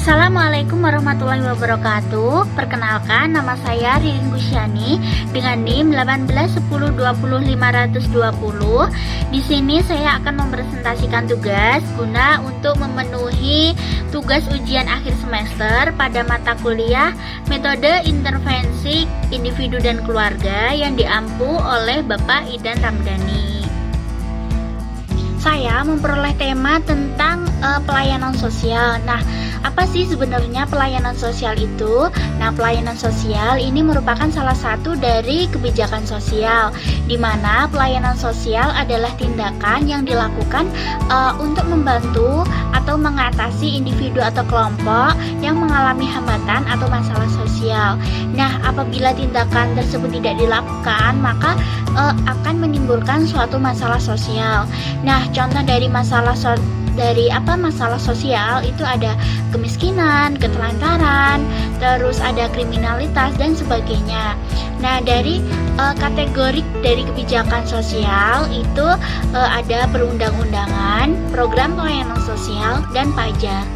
Assalamualaikum warahmatullahi wabarakatuh. Perkenalkan, nama saya Ririn Gusyani dengan NIM 181020520. Di sini saya akan mempresentasikan tugas guna untuk memenuhi tugas ujian akhir semester pada mata kuliah Metode Intervensi Individu dan Keluarga yang diampu oleh Bapak Idan Ramdhani. Saya memperoleh tema tentang pelayanan sosial. Nah, apa sih sebenarnya pelayanan sosial itu? Nah, pelayanan sosial ini merupakan salah satu dari kebijakan sosial, di mana pelayanan sosial adalah tindakan yang dilakukan untuk membantu atau mengatasi individu atau kelompok yang mengalami hambatan atau masalah sosial. Nah, apabila tindakan tersebut tidak dilakukan, maka akan menimbulkan suatu masalah sosial. Nah, contoh dari masalah sosial itu ada kemiskinan, ketelantaran, terus ada kriminalitas dan sebagainya. Nah, dari kategori dari kebijakan sosial itu ada perundang-undangan, program pelayanan sosial, dan pajak.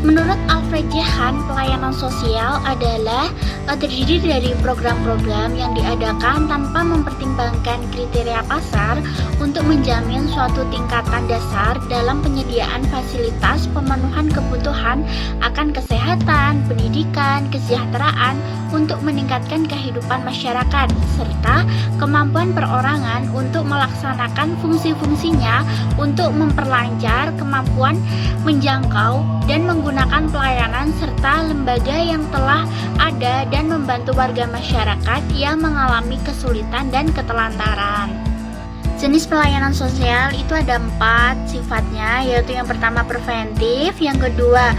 Menurut Alfred J. Hahn, pelayanan sosial adalah terdiri dari program-program yang diadakan tanpa mempertimbangkan kriteria pasar untuk menjamin suatu tingkatan dasar dalam penyediaan fasilitas pemenuhan kebutuhan akan kesehatan, pendidikan, kesejahteraan untuk meningkatkan kehidupan masyarakat, serta kemampuan perorangan untuk melaksanakan fungsi-fungsinya untuk memperlancar kemampuan menjangkau dan menggunakan pelayanan serta lembaga yang telah ada dan membantu warga masyarakat yang mengalami kesulitan dan ketelantaran. Jenis pelayanan sosial itu ada 4 sifatnya, yaitu yang pertama preventif, yang kedua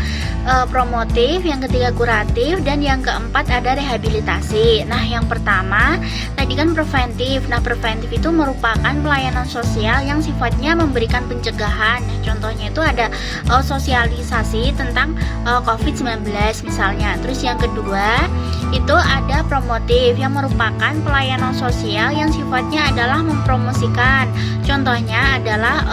promotif, yang ketiga kuratif, dan yang keempat ada rehabilitasi. Nah, yang pertama tadi kan preventif. Nah, preventif itu merupakan pelayanan sosial yang sifatnya memberikan pencegahan. Nah, contohnya itu ada sosialisasi tentang COVID-19 misalnya. Terus yang kedua itu ada promotif, yang merupakan pelayanan sosial yang sifatnya adalah mempromosikan. Contohnya adalah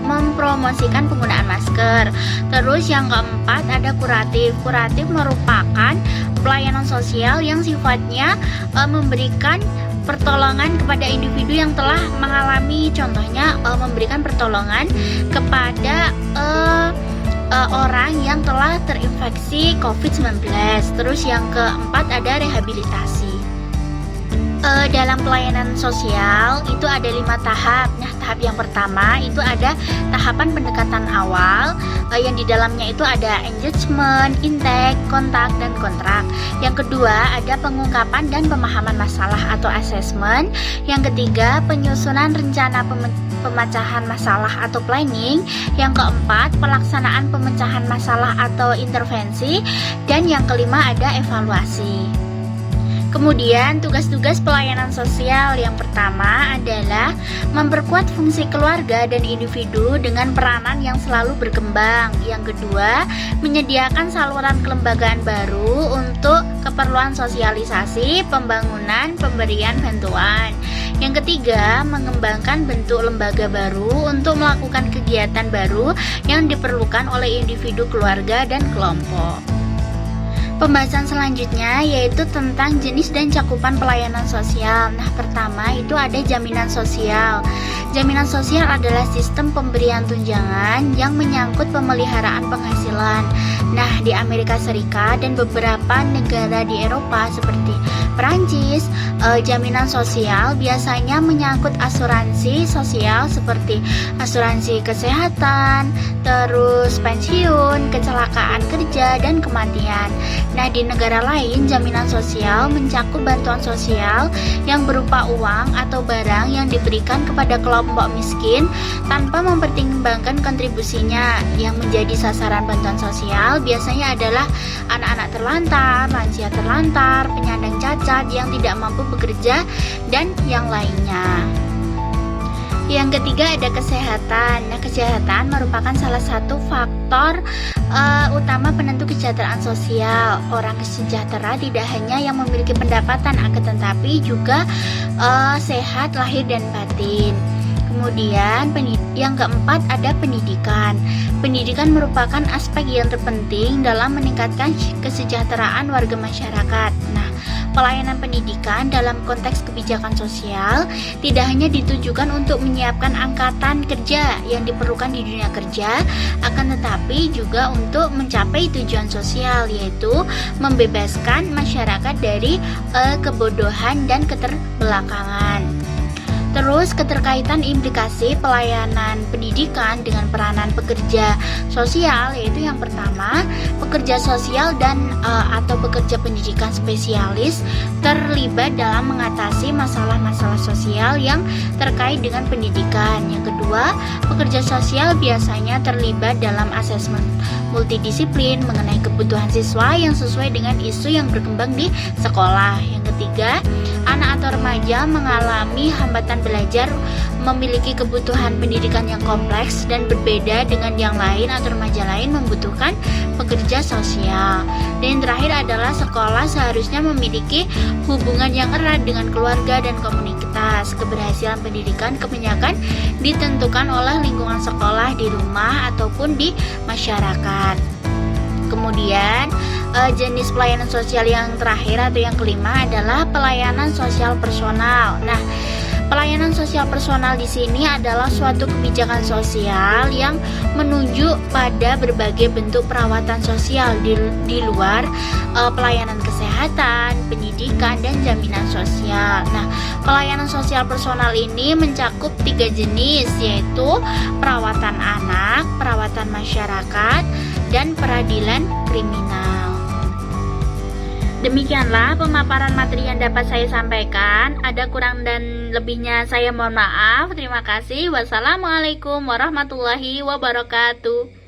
mempromosikan penggunaan masker. Terus yang keempat ada kuratif. Kuratif merupakan pelayanan sosial yang sifatnya memberikan pertolongan kepada individu yang telah mengalami, contohnya memberikan pertolongan kepada orang yang telah terinfeksi COVID-19. Terus yang keempat ada rehabilitasi. Dalam pelayanan sosial itu ada 5 tahap. Nah, tahap yang pertama itu ada tahapan pendekatan awal, yang di dalamnya itu ada engagement, intake, kontak, dan kontrak. Yang kedua ada pengungkapan dan pemahaman masalah atau assessment. Yang ketiga penyusunan rencana pemecahan masalah atau planning. Yang keempat pelaksanaan pemecahan masalah atau intervensi. Dan yang kelima ada evaluasi. Kemudian tugas-tugas pelayanan sosial yang pertama adalah memperkuat fungsi keluarga dan individu dengan peranan yang selalu berkembang. Yang kedua, menyediakan saluran kelembagaan baru untuk keperluan sosialisasi, pembangunan, pemberian bantuan. Yang ketiga, mengembangkan bentuk lembaga baru untuk melakukan kegiatan baru yang diperlukan oleh individu, keluarga, dan kelompok. Pembahasan selanjutnya yaitu tentang jenis dan cakupan pelayanan sosial. Nah, pertama itu ada jaminan sosial. Jaminan sosial adalah sistem pemberian tunjangan yang menyangkut pemeliharaan penghasilan. Nah, di Amerika Serikat dan beberapa negara di Eropa seperti Perancis, jaminan sosial biasanya menyangkut asuransi sosial seperti asuransi kesehatan, terus pensiun, kecelakaan kerja, dan kematian. Nah, di negara lain, jaminan sosial mencakup bantuan sosial yang berupa uang atau barang yang diberikan kepada kelompok miskin tanpa mempertimbangkan kontribusinya. Yang menjadi sasaran bantuan sosial biasanya adalah anak-anak terlantar, lansia terlantar, penyandang cacat yang tidak mampu bekerja, dan yang lainnya. Yang ketiga ada kesehatan. Nah, kesehatan merupakan salah satu faktor utama penentu kesejahteraan sosial. Orang sejahtera tidak hanya yang memiliki pendapatan, akan tetapi juga sehat lahir dan batin. Kemudian yang keempat ada pendidikan. Pendidikan merupakan aspek yang terpenting dalam meningkatkan kesejahteraan warga masyarakat. Nah, pelayanan pendidikan dalam konteks kebijakan sosial tidak hanya ditujukan untuk menyiapkan angkatan kerja yang diperlukan di dunia kerja, akan tetapi juga untuk mencapai tujuan sosial, yaitu membebaskan masyarakat dari kebodohan dan keterbelakangan. Terus keterkaitan implikasi pelayanan pendidikan dengan peranan pekerja sosial, yaitu yang pertama, pekerja sosial dan atau pekerja pendidikan spesialis terlibat dalam mengatasi masalah-masalah sosial yang terkait dengan pendidikan. Yang kedua, pekerja sosial biasanya terlibat dalam asesmen multidisiplin mengenai kebutuhan siswa yang sesuai dengan isu yang berkembang di sekolah. Yang ketiga, anak atau remaja mengalami hambatan belajar, memiliki kebutuhan pendidikan yang kompleks dan berbeda dengan yang lain atau remaja lain membutuhkan pekerja sosial. Dan yang terakhir adalah sekolah seharusnya memiliki hubungan yang erat dengan keluarga dan komunitas. Keberhasilan pendidikan kebanyakan ditentukan oleh lingkungan sekolah di rumah ataupun di masyarakat. Kemudian jenis pelayanan sosial yang terakhir atau yang kelima adalah pelayanan sosial personal. Nah, pelayanan sosial personal di sini adalah suatu kebijakan sosial yang menunjuk pada berbagai bentuk perawatan sosial di luar pelayanan kesehatan, pendidikan, dan jaminan sosial. Nah, pelayanan sosial personal ini mencakup 3 jenis, yaitu perawatan anak, perawatan masyarakat, dan peradilan kriminal. Demikianlah pemaparan materi yang dapat saya sampaikan. Ada kurang dan lebihnya saya mohon maaf. Terima kasih. Wassalamualaikum warahmatullahi wabarakatuh.